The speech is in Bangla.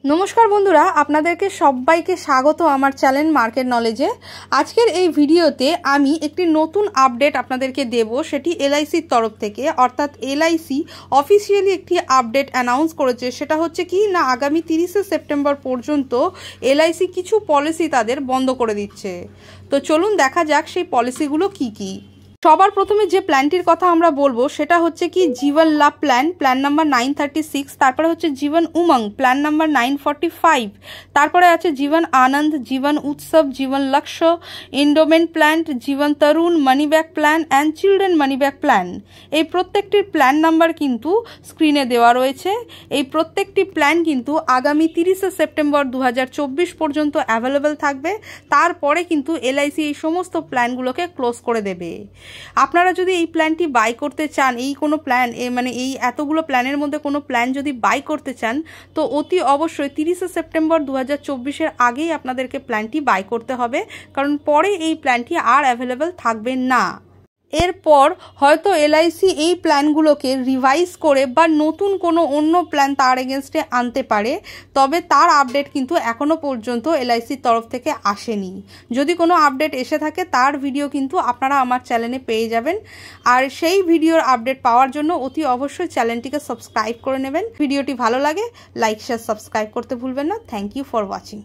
नमस्कार बंधुरा आपनादेरके सबाइके स्वागत आमार चैनल मार्केट नलेजे। आजकेर এই ভিডিওতে আমি একটি নতুন আপডেট আপনাদেরকে দেব, সেটি এলআইসির তরফ থেকে। অর্থাৎ এলআইসি অফিশিয়ালি একটি আপডেট অ্যানাউন্স করেছে। সেটা হচ্ছে কি না, আগামী 30শে সেপ্টেম্বর পর্যন্ত এলআইসি কিছু পলিসি তাদের বন্ধ করে দিচ্ছে। তো চলুন দেখা যাক সেই পলিসিগুলো কি কি। সবার প্রথমে যে প্ল্যানটির কথা আমরা বলবো সেটা হচ্ছে কি জীবন লাভ প্ল্যান নাম্বার 936, তারপরে হচ্ছে জীবন উমঙ্গ প্ল্যান নাম্বার 945, তারপরে আছে জীবন আনন্দ, জীবন Utsav, Jeevan Lakshya, endowment plan, Jeevan Tarun, money back plan and children money back plan. এই প্রত্যেকটির প্ল্যান নাম্বার কিন্তু স্ক্রিনে দেওয়া রয়েছে। এই প্রত্যেকটি প্ল্যান কিন্তু আগামী 30শে সেপ্টেম্বর 2024 পর্যন্ত অ্যাভেলেবেল থাকবে। তারপরে কিন্তু এলআইসি এই সমস্ত প্ল্যানগুলোকে ক্লোজ করে দেবে। আপনারা যদি এই প্ল্যানটি বাই করতে চান, এই কোনো প্ল্যান মানে এই এতগুলো প্ল্যানের মধ্যে কোনো প্ল্যান যদি বাই করতে চান, তো অতি অবশ্যই 30শে সেপ্টেম্বর 2024-এর আগেই আপনাদেরকে প্ল্যানটি বাই করতে হবে, কারণ পরে এই প্ল্যানটি আর অ্যাভেলেবেল থাকবে না। এরপর হয়তো এলআইসি এই প্ল্যানগুলোকে রিভাইজ করে বা নতুন কোনো অন্য প্ল্যান তার এগেনস্টে আনতে পারে, তবে তার আপডেট কিন্তু এখনও পর্যন্ত এলআইসির তরফ থেকে আসেনি। যদি কোনো আপডেট এসে থাকে তার ভিডিও কিন্তু আপনারা আমার চ্যানেলে পেয়ে যাবেন। আর সেই ভিডিওর আপডেট পাওয়ার জন্য অতি অবশ্যই চ্যানেলটিকে সাবস্ক্রাইব করে নেবেন। ভিডিওটি ভালো লাগে লাইক শেয়ার সাবস্ক্রাইব করতে ভুলবেন না। Thank you for watching.